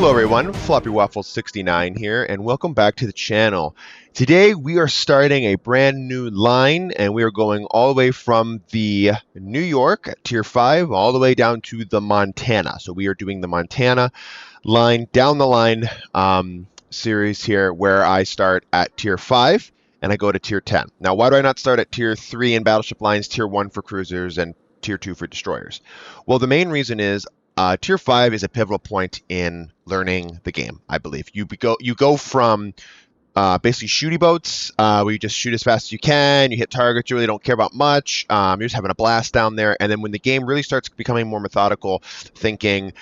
Hello everyone, Floppy Waffle 69 here, and welcome back to the channel. Today we are starting a brand new line, and we are going all the way from the New York at Tier 5 all the way down to the Montana. So we are doing the Montana line, down the line series here, where I start at Tier 5 and I go to Tier 10. Now, why do I not start at Tier 3 in Battleship lines, Tier 1 for cruisers, and Tier 2 for destroyers? Well, the main reason is Tier 5 is a pivotal point in learning the game, I believe. You go from basically shooty boats, where you just shoot as fast as you can, you hit targets, you really don't care about much, you're just having a blast down there, and then when the game really starts becoming more methodical, thinking,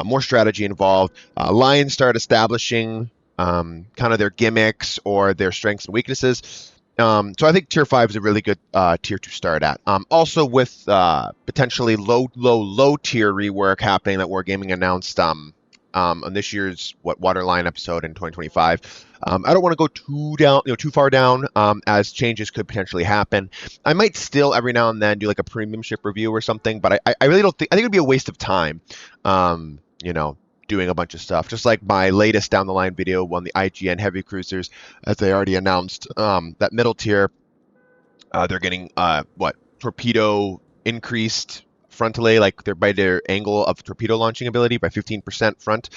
more strategy involved, lines start establishing kind of their gimmicks or their strengths and weaknesses. So I think Tier 5 is a really good tier to start at. Also with potentially low tier rework happening that Wargaming announced on this year's Waterline episode in 2025. I don't want to go too far down, as changes could potentially happen. I might still every now and then do like a premium ship review or something, but I really don't think, I think it'd be a waste of time. Doing a bunch of stuff, just like my latest down the line video on the IGN heavy cruisers, as they already announced. That middle tier, they're getting torpedo increased frontally, like they're by their angle of torpedo launching ability by 15% front.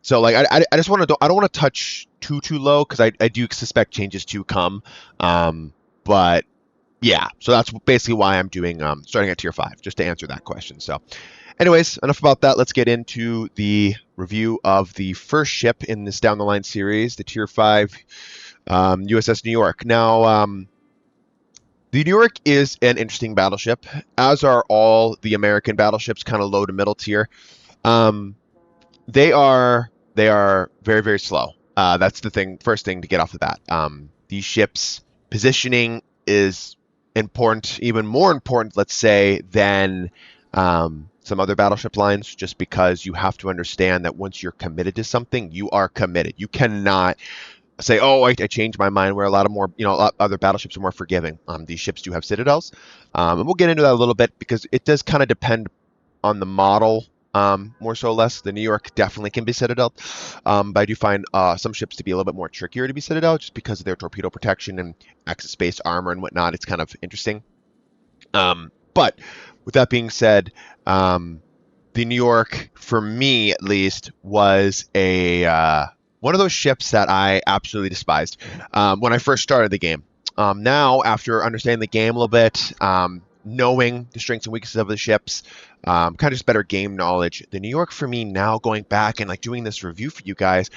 So like I just want to I don't want to touch too low, because I do suspect changes to come. But yeah, so that's basically why I'm doing starting at Tier 5, just to answer that question. So anyways, enough about that. Let's get into the review of the first ship in this down the line series, the Tier 5 USS New York. Now, the New York is an interesting battleship, as are all the American battleships, kind of low to middle tier. They are very, very slow. That's the first thing to get off the bat. These ships' positioning is important, even more important, let's say, than some other battleship lines, just because you have to understand that once you're committed to something, you are committed. You cannot say, oh, I changed my mind, where a lot other battleships are more forgiving. These ships do have citadels, and we'll get into that a little bit, because it does kind of depend on the model, more so or less. The New York definitely can be citadel, but I do find some ships to be a little bit more trickier to be citadel, just because of their torpedo protection and axis-based armor and whatnot. It's kind of interesting. But with that being said, the New York, for me at least, was one of those ships that I absolutely despised when I first started the game. Now, after understanding the game a little bit, knowing the strengths and weaknesses of the ships, kind of just better game knowledge, the New York for me now, going back and like doing this review for you guys,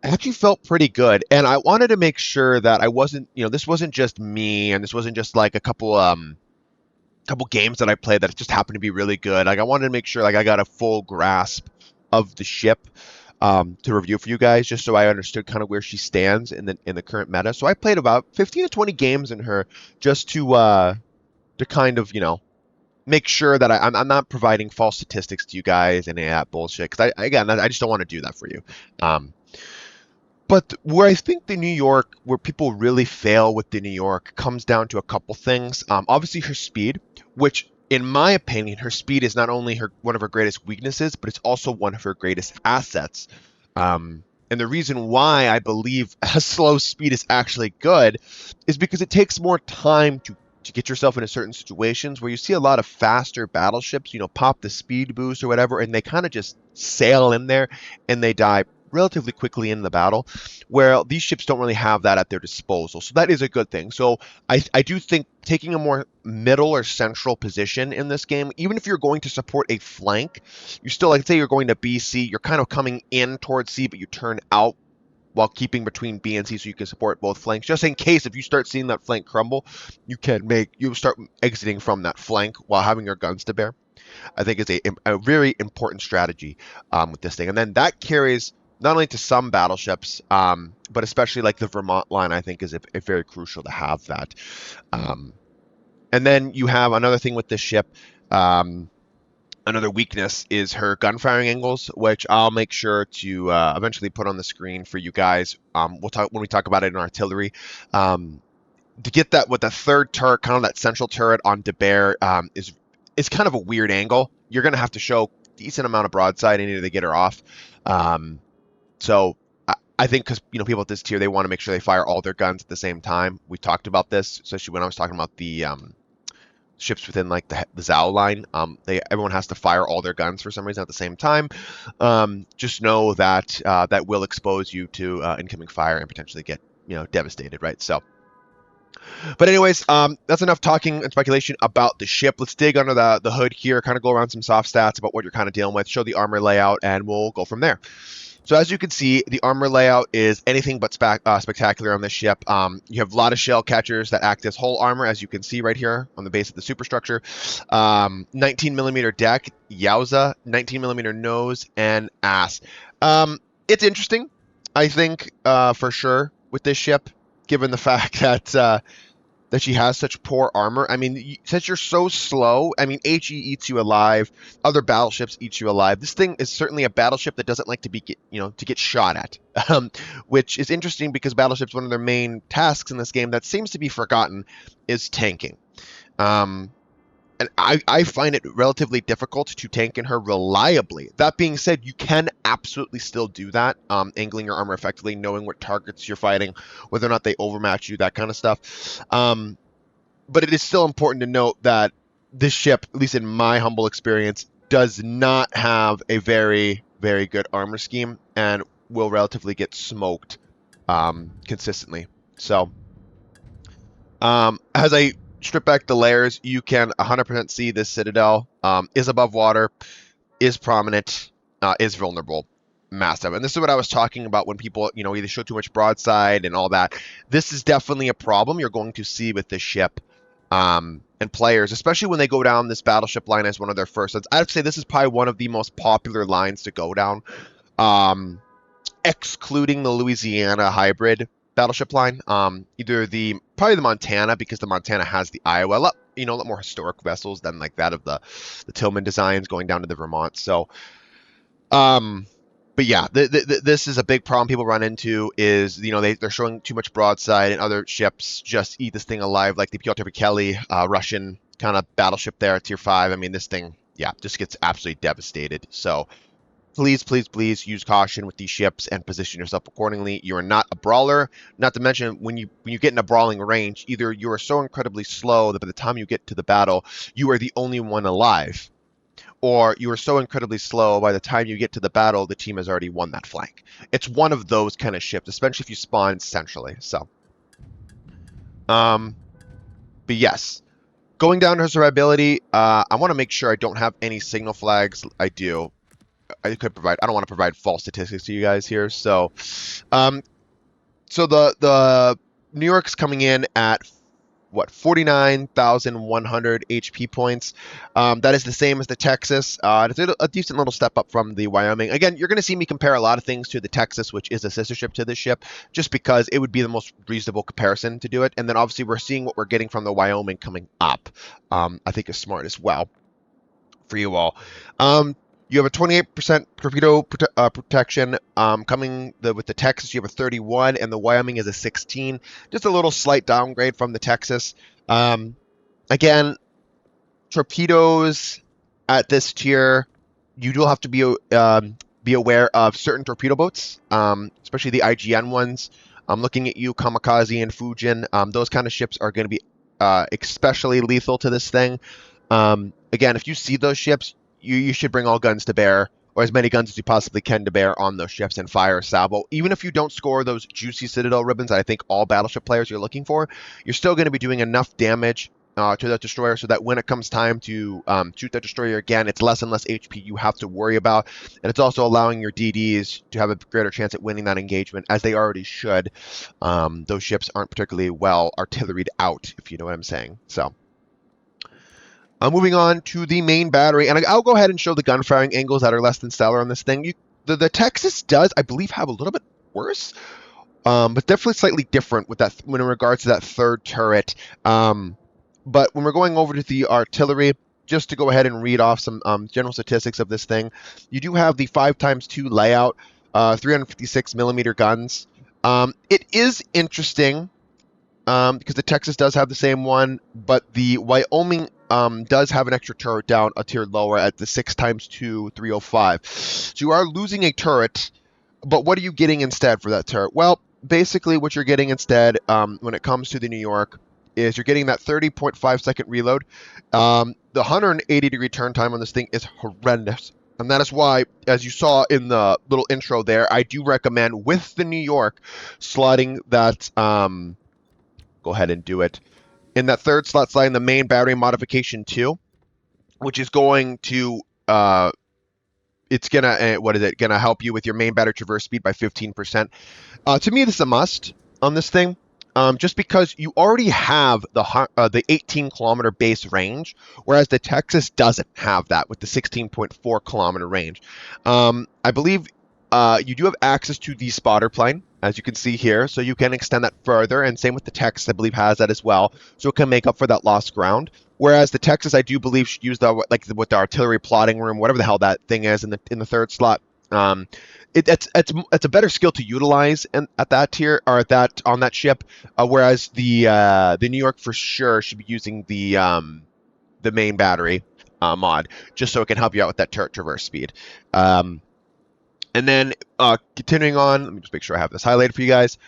actually felt pretty good. And I wanted to make sure that I wasn't, this wasn't just me, and this wasn't just like a couple games that I played that just happened to be really good. Like, I wanted to make sure like I got a full grasp of the ship to review for you guys, just so I understood kind of where she stands in the current meta. So I played about 15 to 20 games in her, just to kind of make sure that I'm not providing false statistics to you guys and any of that bullshit, because I just don't want to do that for you. But where I think the New York, where people really fail with the New York, comes down to a couple things. Obviously her speed, which in my opinion, her speed is not only one of her greatest weaknesses, but it's also one of her greatest assets. And the reason why I believe a slow speed is actually good is because it takes more time to get yourself into certain situations, where you see a lot of faster battleships, pop the speed boost or whatever, and they kind of just sail in there and they die relatively quickly in the battle, where these ships don't really have that at their disposal. So that is a good thing. So I do think taking a more middle or central position in this game, even if you're going to support a flank, you still, like, say you're going to B, C, you're kind of coming in towards C, but you turn out while keeping between B and C, so you can support both flanks, just in case if you start seeing that flank crumble, you start exiting from that flank while having your guns to bear. I think is a very important strategy with this thing. And then that carries not only to some battleships, but especially like the Vermont line, I think is very crucial to have that. And then you have another thing with this ship. Another weakness is her gun firing angles, which I'll make sure to eventually put on the screen for you guys. We'll talk when we talk about it in artillery. To get that with the third turret, kind of that central turret on De Beer, is kind of a weird angle. You're going to have to show decent amount of broadside. I needed to get her off. So I think because people at this tier, they want to make sure they fire all their guns at the same time. We talked about this, especially when I was talking about the ships within like the Zhao line. Everyone has to fire all their guns for some reason at the same time. Just know that that will expose you to incoming fire and potentially get devastated, right? So. But anyways, that's enough talking and speculation about the ship. Let's dig under the hood here, kind of go around some soft stats about what you're kind of dealing with, show the armor layout, and we'll go from there. So as you can see, the armor layout is anything but spectacular on this ship. You have a lot of shell catchers that act as hull armor, as you can see right here on the base of the superstructure. 19mm deck, yowza, 19mm nose, and ass. It's interesting, I think, for sure, with this ship, given the fact that she has such poor armor. I mean, since you're so slow, I mean, HE eats you alive. Other battleships eat you alive. This thing is certainly a battleship that doesn't like to get shot at, which is interesting because battleships, one of their main tasks in this game that seems to be forgotten, is tanking. And I find it relatively difficult to tank in her reliably. That being said, you can absolutely still do that, angling your armor effectively, knowing what targets you're fighting, whether or not they overmatch you, that kind of stuff. But it is still important to note that this ship, at least in my humble experience, does not have a very, very good armor scheme and will relatively get smoked consistently. So, as I strip back the layers, you can 100% see this citadel is above water, is prominent, is vulnerable, massive. And this is what I was talking about when people, either show too much broadside and all that. This is definitely a problem you're going to see with this ship and players, especially when they go down this battleship line as one of their first ones. I'd say this is probably one of the most popular lines to go down, excluding the Louisiana hybrid battleship line, either probably the Montana, because the Montana has the Iowa, a lot more historic vessels than like that of the Tillman designs going down to the Vermont. So, but yeah, this is a big problem people run into is, they're showing too much broadside and other ships just eat this thing alive, like the Pyotr Kelly Russian kind of battleship there at tier 5. I mean, this thing, yeah, just gets absolutely devastated. So please, please, please use caution with these ships and position yourself accordingly. You are not a brawler. Not to mention, when you get in a brawling range, either you are so incredibly slow that by the time you get to the battle, you are the only one alive, or you are so incredibly slow by the time you get to the battle, the team has already won that flank. It's one of those kind of ships, especially if you spawn centrally. So, but yes. Going down to her survivability, I want to make sure I don't have any signal flags. I do. I don't want to provide false statistics to you guys here. So, so the New York's coming in at what, 49,100 HP points. That is the same as the Texas. It's a decent little step up from the Wyoming. Again, you're going to see me compare a lot of things to the Texas, which is a sister ship to this ship, just because it would be the most reasonable comparison to do it. And then obviously we're seeing what we're getting from the Wyoming coming up. I think is smart as well for you all. You have a 28% torpedo protection coming with the Texas. You have a 31, and the Wyoming is a 16. Just a little slight downgrade from the Texas. Again, torpedoes at this tier, you do have to be aware of certain torpedo boats, especially the IGN ones. I'm looking at you, Kamikaze and Fujin. Those kind of ships are going to be especially lethal to this thing. Again, if you see those ships, you should bring all guns to bear, or as many guns as you possibly can to bear on those ships, and fire a salvo. Even if you don't score those juicy Citadel ribbons that I think all battleship players are looking for, you're still going to be doing enough damage to that destroyer so that when it comes time to shoot that destroyer again, it's less and less HP you have to worry about. And it's also allowing your DDs to have a greater chance at winning that engagement, as they already should. Those ships aren't particularly well artilleried out, if you know what I'm saying. So, moving on to the main battery, and I'll go ahead and show the gun firing angles that are less than stellar on this thing. The Texas does, I believe, have a little bit worse, but definitely slightly different with that when in regards to that third turret. But when we're going over to the artillery, just to go ahead and read off some general statistics of this thing, you do have the 5x2 layout, 356mm guns. It is interesting because the Texas does have the same one, but the Wyoming does have an extra turret down a tier lower at the 6x2 305. So you are losing a turret, but what are you getting instead for that turret? Well, basically what you're getting instead when it comes to the New York is you're getting that 30.5 second reload. The 180-degree turn time on this thing is horrendous. And that is why, as you saw in the little intro there, I do recommend with the New York slotting that, go ahead and do it, in that third slot sliding the main battery modification 2, which is going to, it's gonna, what is it, gonna help you with your main battery traverse speed by 15%. To me, this is a must on this thing. Just because you already have the 18-kilometer base range, whereas the Texas doesn't have that with the 16.4-kilometer range. I believe you do have access to the spotter plane, as you can see here, so you can extend that further, and same with the Texas, I believe, has that as well, so it can make up for that lost ground. Whereas the Texas, I do believe, should use with the artillery plotting room, whatever the hell that thing is in the third slot. It's a better skill to utilize at that tier or at that on that ship, whereas the New York for sure should be using the main battery mod just so it can help you out with that turret traverse speed. And then continuing on, let me just make sure I have this highlighted for you guys.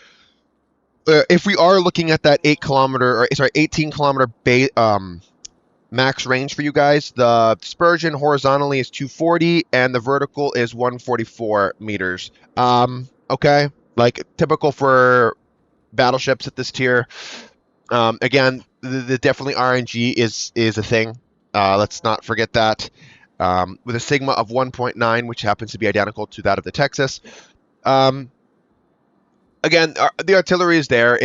If we are looking at that 18-kilometer max range for you guys, the dispersion horizontally is 240 and the vertical is 144 meters. Okay, like typical for battleships at this tier. Again, the definitely RNG is a thing. Let's not forget that. With a sigma of 1.9, which happens to be identical to that of the Texas. Again, the artillery is there.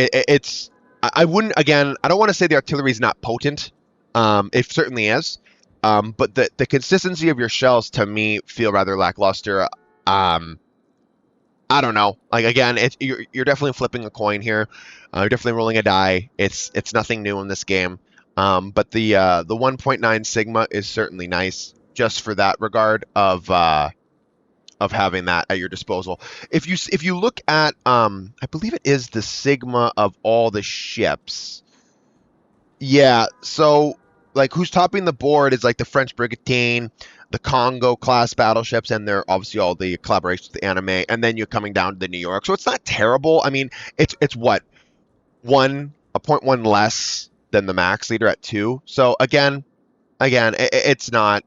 I don't want to say the artillery is not potent. It certainly is. But the consistency of your shells, to me, feel rather lackluster. I don't know. Like, again, you're definitely flipping a coin here. You're definitely rolling a die. It's nothing new in this game. But the 1.9 sigma is certainly nice, just for that regard of having that at your disposal. If you look at I believe it is the sigma of all the ships. Yeah, so like who's topping the board is like the French Brigantine, the Congo class battleships, and they're obviously all the collaborations with the anime, and then you're coming down to the New York. So it's not terrible. I mean, it's what, a 0.1 less than the max leader at 2. So again, it's not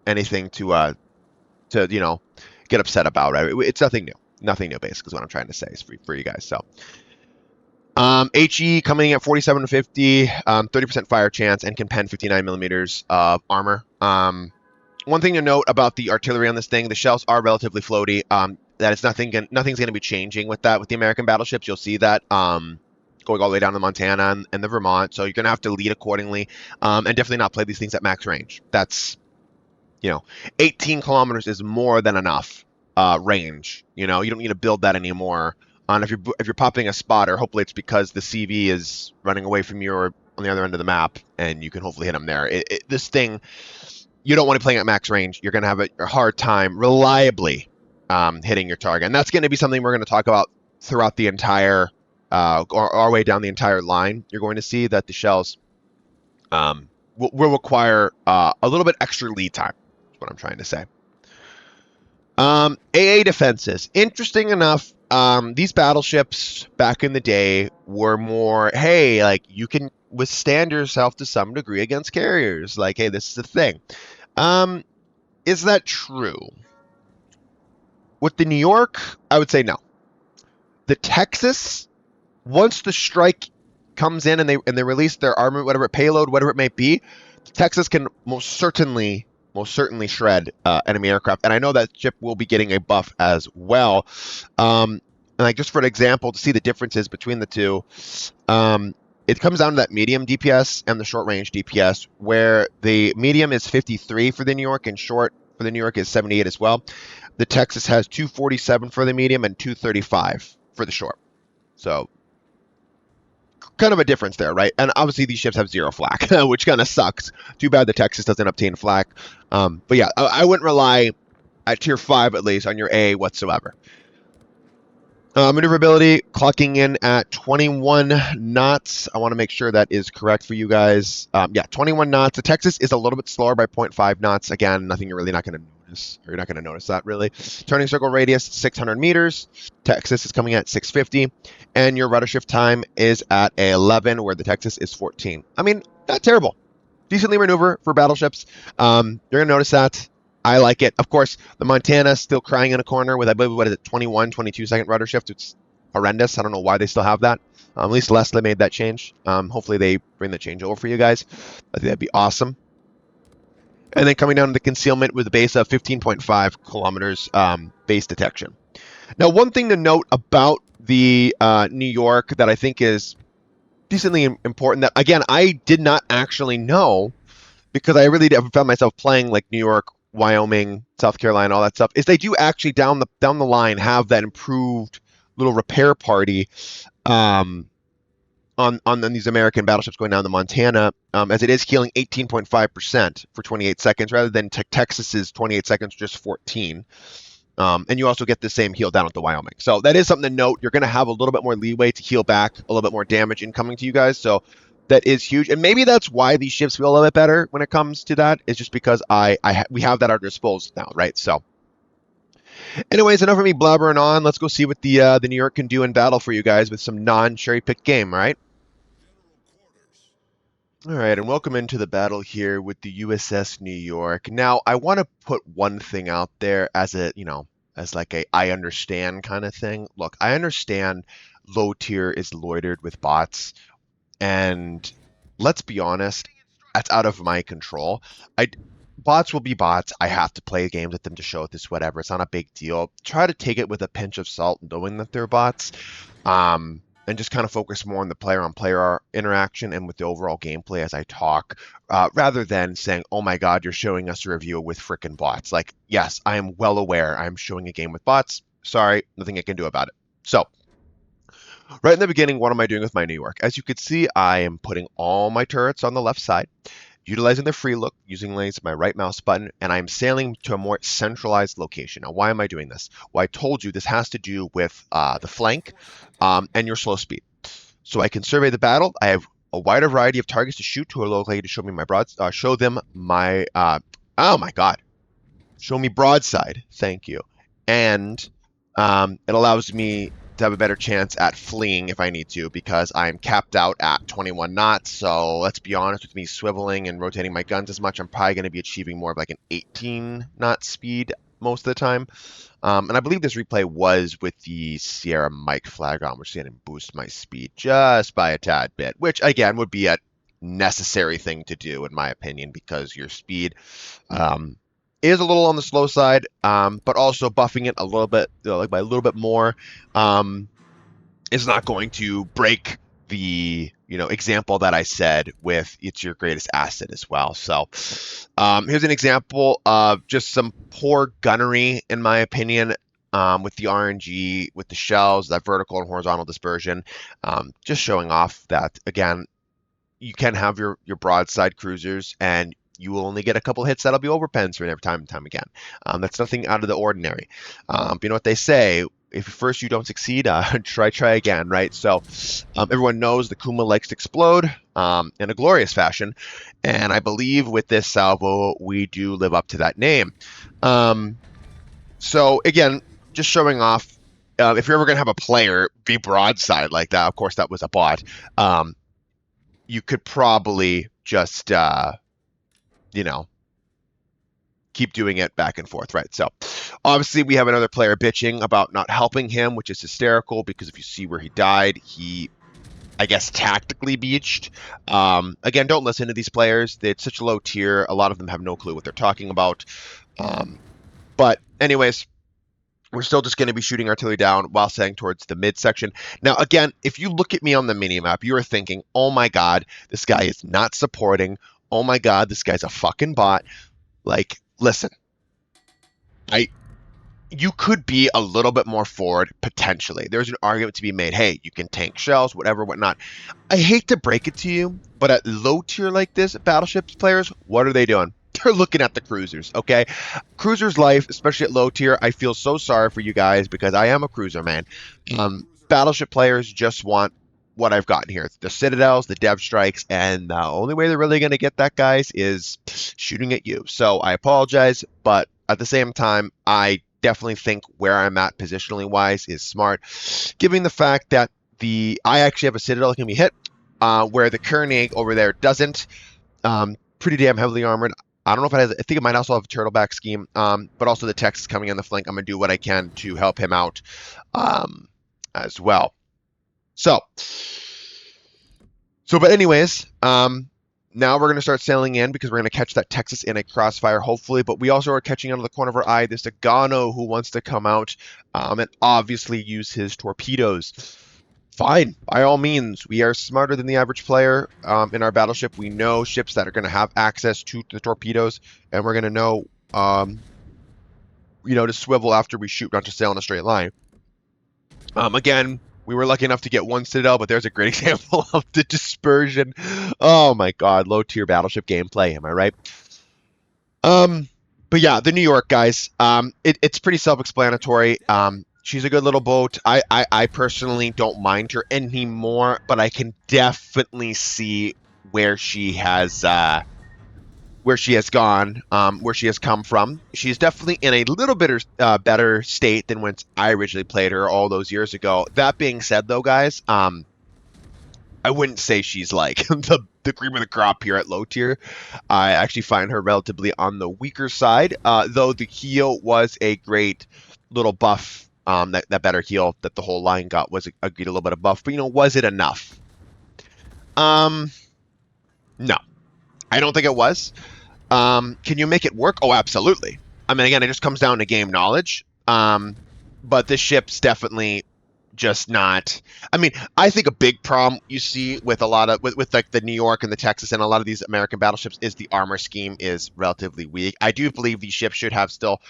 anything to get upset about. Right? It's nothing new. Nothing new, basically, is what I'm trying to say for you guys. So HE coming at 47 to 50, 30% fire chance, and can pen 59 millimeters of armor. One thing to note about the artillery on this thing, the shells are relatively floaty. That is nothing's going to be changing with that with the American battleships. You'll see that going all the way down to Montana and the Vermont. So you're going to have to lead accordingly, and definitely not play these things at max range. That's 18 kilometers is more than enough range. You don't need to build that anymore. And if you're popping a spotter, hopefully it's because the CV is running away from you or on the other end of the map, and you can hopefully hit them there. This thing, you don't want to be playing at max range. You're going to have a hard time reliably hitting your target, and that's going to be something we're going to talk about throughout the entire, our way down the entire line. You're going to see that the shells will require a little bit extra lead time. That's what I'm trying to say. AA defenses. Interesting enough, these battleships back in the day were more, hey, like, you can withstand yourself to some degree against carriers. Like, hey, this is the thing. Is that true? With the New York, I would say no. The Texas, once the strike comes in and they release their armor, whatever payload, whatever it may be, the Texas can most certainly shred enemy aircraft, and I know that ship will be getting a buff as well. And like, just for an example, to see the differences between the two, it comes down to that medium DPS and the short range DPS, where the medium is 53 for the New York and short for the New York is 78 as well. The Texas has 247 for the medium and 235 for the short. So kind of a difference there, right? And obviously these ships have 0 flak, which kind of sucks. Too bad the Texas doesn't obtain flak. But yeah, I wouldn't rely at tier 5 at least on your A whatsoever. Maneuverability clocking in at 21 knots. I want to make sure that is correct for you guys. Yeah, 21 knots. The Texas is a little bit slower by 0.5 knots. Again, nothing you're really not going to notice, or you're not going to notice that really. Turning circle radius 600 meters. Texas is coming at 650, and your rudder shift time is at 11, where the Texas is 14. I mean, not terrible. Decently maneuver for battleships. You're going to notice that. I like it. Of course, the Montana still crying in a corner with, I believe, what is it, 21, 22-second rudder shift. It's horrendous. I don't know why they still have that. At least Leslie made that change. Hopefully they bring the change over for you guys. I think that'd be awesome. And then coming down to the concealment with a base of 15.5 kilometers base detection. Now, one thing to note about the New York that I think is decently important that, again, I did not actually know, because I really found myself playing like New York, Wyoming, South Carolina, all that stuff, is they do actually down the line have that improved little repair party on these American battleships going down to Montana, as it is healing 18.5% for 28 seconds rather than Texas's 28 seconds, just 14. And you also get the same heal down at the Wyoming. So that is something to note. You're going to have a little bit more leeway to heal back, a little bit more damage incoming to you guys. So that is huge. And maybe that's why these ships feel a little bit better when it comes to that. It's just because we have that at our disposal now, right? So anyways, enough of me blabbering on. Let's go see what the New York can do in battle for you guys with some non-cherry pick game, all right? All right, and welcome into the battle here with the USS New York. Now, I want to put one thing out there as a, as like a I understand kind of thing. Look, I understand low tier is loitered with bots, and let's be honest, that's out of my control. Bots will be bots. I have to play games with them to show this, whatever. It's not a big deal. Try to take it with a pinch of salt, knowing that they're bots. And just kind of focus more on the player-on-player interaction and with the overall gameplay as I talk, rather than saying, oh my god, you're showing us a review with frickin' bots. Like, yes, I am well aware I'm showing a game with bots. Sorry, nothing I can do about it. So, right in the beginning, what am I doing with my New York? As you can see, I am putting all my turrets on the left side, utilizing the free look, using my right mouse button, and I'm sailing to a more centralized location. Now, why am I doing this? Well, I told you this has to do with the flank and your slow speed. So I can survey the battle. I have a wider variety of targets to shoot to a locally to show me my show them my, oh my god, show me broadside. Thank you. And it allows me to have a better chance at fleeing if I need to, because I'm capped out at 21 knots. So let's be honest, with me swiveling and rotating my guns as much, I'm probably going to be achieving more of like an 18 knot speed most of the time. And I believe this replay was with the Sierra Mike flag on, which is going to boost my speed just by a tad bit, which again would be a necessary thing to do in my opinion, because your speed is a little on the slow side, but also buffing it a little bit, like by a little bit more, is not going to break the example that I said with it's your greatest asset as well. So here's an example of just some poor gunnery, in my opinion, with the RNG, with the shells, that vertical and horizontal dispersion, just showing off that, again, you can have your broadside cruisers and you will only get a couple hits that'll be overpens for every time and time again. That's nothing out of the ordinary. You know what they say, if first you don't succeed, try again, right? So everyone knows the Kuma likes to explode in a glorious fashion, and I believe with this salvo we do live up to that name. So again, just showing off, if you're ever going to have a player be broadside like that, of course that was a bot, you could probably just keep doing it back and forth, right? So obviously we have another player bitching about not helping him, which is hysterical, because if you see where he died, he, I guess, tactically beached. Again, don't listen to these players. It's such a low tier. A lot of them have no clue what they're talking about. But anyways, we're still just going to be shooting artillery down while sailing towards the midsection. Now, again, if you look at me on the minimap, you are thinking, oh my god, this guy is not supporting. Oh my god, this guy's a fucking bot. Like, listen, you could be a little bit more forward, potentially. There's an argument to be made, hey, you can tank shells, whatever, whatnot. I hate to break it to you, but at low tier like this, battleships players, what are they doing? they're looking at the cruisers, okay? Cruisers life, especially at low tier, I feel so sorry for you guys because I am a cruiser, man. Battleship players just want what I've gotten here. The Citadels, the Dev Strikes, and the only way they're really going to get that, guys, is shooting at you. So I apologize, but at the same time, I definitely think where I'm at positionally wise is smart, given the fact that I actually have a Citadel that can be hit, where the Koenig over there doesn't. Pretty damn heavily armored. I don't know if it has. I think it might also have a turtleback scheme. But also the Texas coming on the flank. I'm gonna do what I can to help him out, as well. So, but anyways, now we're gonna start sailing in because we're gonna catch that Texas in a crossfire, hopefully. But we also are catching out of the corner of our eye this Agano who wants to come out, and obviously use his torpedoes. Fine, by all means. We are smarter than the average player in our battleship. We know ships that are going to have access to the torpedoes, and we're going to know, to swivel after we shoot, not to sail in a straight line. Again, we were lucky enough to get one Citadel, but there's a great example of the dispersion. Oh my God, low tier battleship gameplay. Am I right? But yeah, the New York guys. It's pretty self-explanatory. She's a good little boat. I personally don't mind her anymore, but I can definitely see where she has gone, where she has come from. She's definitely in a little bit better state than when I originally played her all those years ago. That being said, though, guys, I wouldn't say she's like the cream of the crop here at low tier. I actually find her relatively on the weaker side, though the heel was a great little buff. That better heal that the whole line got was a little bit of buff, but was it enough? No, I don't think it was. Can you make it work? Oh, absolutely. I mean, again, it just comes down to game knowledge. But this ship's definitely just not. I mean, I think a big problem you see with a lot of with like the New York and the Texas and a lot of these American battleships is the armor scheme is relatively weak. I do believe these ships should have still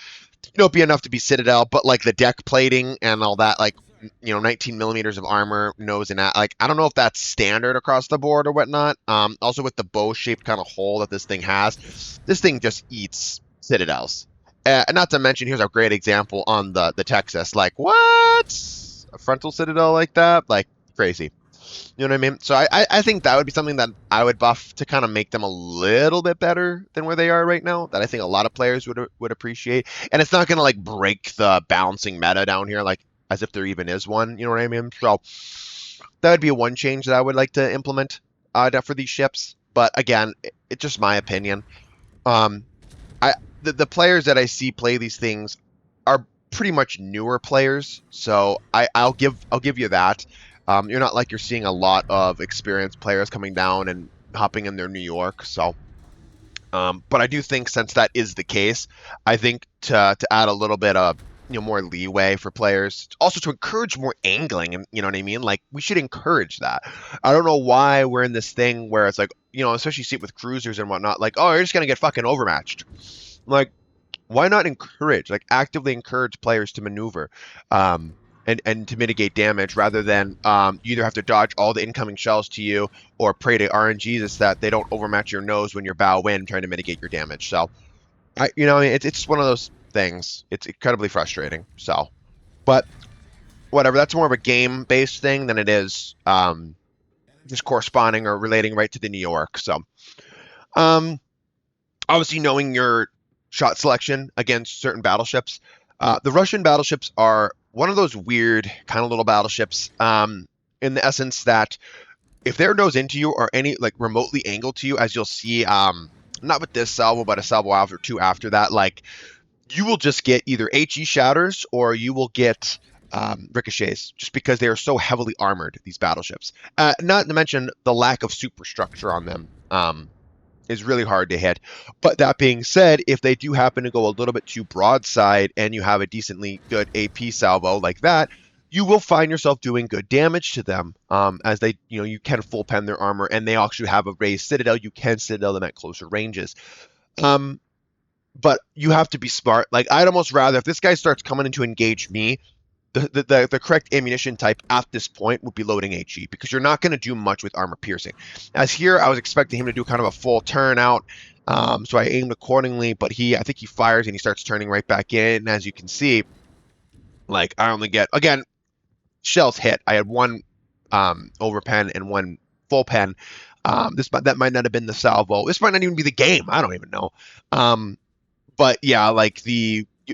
be enough to be Citadel, but like the deck plating and all that, like 19 millimeters of armor, nose and like I don't know if that's standard across the board or whatnot. Also with the bow-shaped kind of hole that this thing has, this thing just eats Citadels. And not to mention, here's a great example on the Texas. Like what? A frontal Citadel like that? Like crazy. You know what I mean? So I think that would be something that I would buff to kind of make them a little bit better than where they are right now. That I think a lot of players would appreciate. And it's not going to like break the balancing meta down here, like as if there even is one. You know what I mean? So that would be one change that I would like to implement for these ships. But again, it's just my opinion. The players that I see play these things are pretty much newer players, so I'll give you that. You're not like you're seeing a lot of experienced players coming down and hopping in their New York. So, but I do think since that is the case, I think to add a little bit of more leeway for players, also to encourage more angling, and you know what I mean. Like we should encourage that. I don't know why we're in this thing where it's like especially see it with cruisers and whatnot. Like you're just gonna get fucking overmatched. Like why not actively encourage players to maneuver? And to mitigate damage rather than you either have to dodge all the incoming shells to you or pray to RNGs that they don't overmatch your nose when you're bow in trying to mitigate your damage. So, it's one of those things. It's incredibly frustrating. So, but whatever. That's more of a game-based thing than it is just corresponding or relating right to the New York. So, obviously knowing your shot selection against certain battleships. The Russian battleships are one of those weird kind of little battleships in the essence that if their nose into you or any like remotely angled to you, as you'll see, not with this salvo, but a salvo after two after that, like you will just get either HE shatters or you will get ricochets just because they are so heavily armored, these battleships. Not to mention the lack of superstructure on them. Is really hard to hit. But that being said, if they do happen to go a little bit too broadside and you have a decently good AP salvo like that, you will find yourself doing good damage to them as they, you can full pen their armor and they actually have a raised citadel. You can citadel them at closer ranges. But you have to be smart. Like I'd almost rather if this guy starts coming in to engage me, the correct ammunition type at this point would be loading HE because you're not going to do much with armor piercing. As here, I was expecting him to do kind of a full turn out So I aimed accordingly, but I think he fires and he starts turning right back in. And as you can see, like I only get, again, shells hit. I had one over pen and one full pen. That might not have been the salvo. This might not even be the game. I don't even know. But yeah, like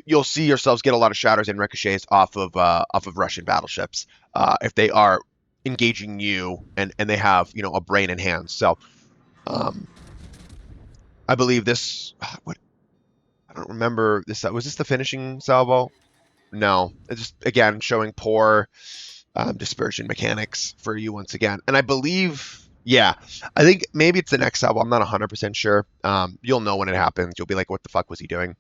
you'll see yourselves get a lot of shatters and ricochets off of Russian battleships if they are engaging you and they have a brain in hands. So um, I believe this. What I don't remember this. Was this the finishing salvo? No, it's just again showing poor dispersion mechanics for you once again. And I believe, yeah, I think maybe it's the next salvo. I'm not 100% sure. You'll know when it happens. You'll be like, what the fuck was he doing?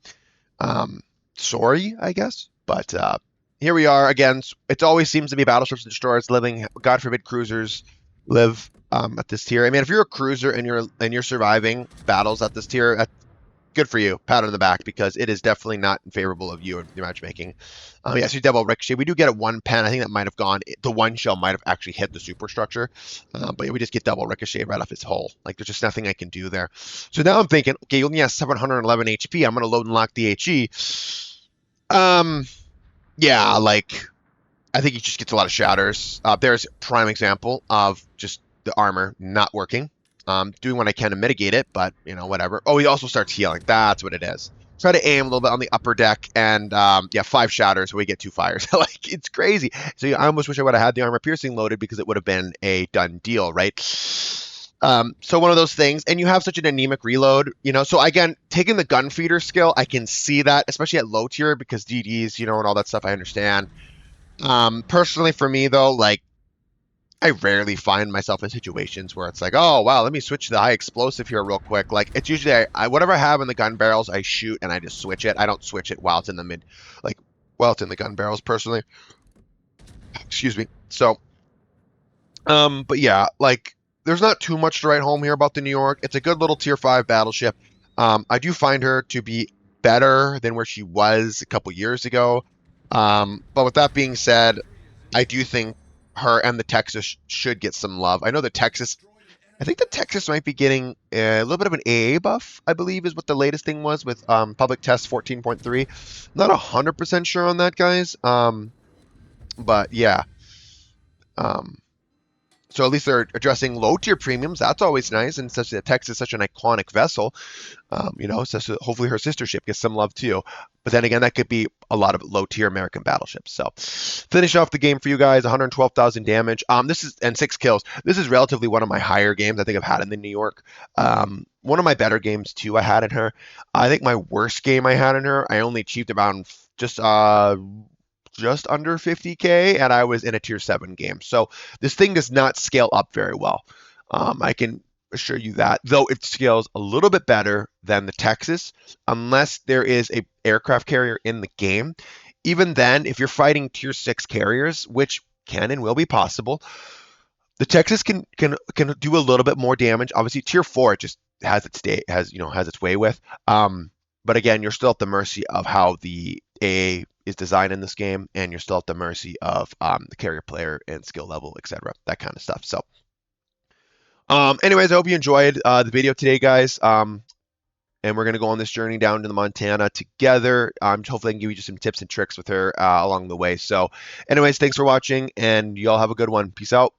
Um, Sorry, I guess. But here we are again. It always seems to be battleships and destroyers living. God forbid cruisers live at this tier. I mean, if you're a cruiser and you're surviving battles at this tier, good for you. Pat on the back because it is definitely not favorable of you in your matchmaking. Yeah, so double ricochet. We do get a one pen. I think that might have gone. The one shell might have actually hit the superstructure, but yeah, we just get double ricochet right off his hull. Like there's just nothing I can do there. So now I'm thinking, okay, you only have 711 HP. I'm gonna load and lock the HE. Yeah, like I think he just gets a lot of shatters. There's a prime example of just the armor not working. Doing what I can to mitigate it, but whatever. Oh, he also starts healing. That's what it is. Try to aim a little bit on the upper deck, and yeah, 5 shatters. So we get 2 fires. Like it's crazy. So yeah, I almost wish I would have had the armor piercing loaded because it would have been a done deal, right? So one of those things, and you have such an anemic reload, So again, taking the gun feeder skill, I can see that, especially at low tier because DDs, and all that stuff. I understand. Personally, for me though, like I rarely find myself in situations where it's like, oh wow, let me switch to the high explosive here real quick. Like it's usually whatever I have in the gun barrels, I shoot and I just switch it. I don't switch it while it's in the while it's in the gun barrels personally. Excuse me. So, but yeah, like there's not too much to write home here about the New York. It's a good little tier 5 battleship. I do find her to be better than where she was a couple years ago. But with that being said, I do think her and the Texas should get some love. I think the Texas might be getting a little bit of an AA buff, I believe is what the latest thing was with public test 14.3. Not 100% sure on that, guys. But yeah. Um, so at least they're addressing low tier premiums. That's always nice. And such that Texas is such an iconic vessel, so hopefully her sister ship gets some love too. But then again, that could be a lot of low tier American battleships. So finish off the game for you guys, 112,000 damage. This is and 6 kills. This is relatively one of my higher games I think I've had in the New York. One of my better games too I had in her. I think my worst game I had in her, I only achieved about just under 50k, and I was in a tier 7 game. So this thing does not scale up very well. I can assure you that, though it scales a little bit better than the Texas, unless there is a aircraft carrier in the game. Even then, if you're fighting tier 6 carriers, which can and will be possible, the Texas can do a little bit more damage. Obviously, tier 4 it just has its way with. But again, you're still at the mercy of how the AA is designed in this game, and you're still at the mercy of the carrier player and skill level, etc. That kind of stuff. So, anyways, I hope you enjoyed the video today, guys. And we're gonna go on this journey down to the Montana together. Hopefully, I can give you just some tips and tricks with her along the way. So, anyways, thanks for watching, and y'all have a good one. Peace out.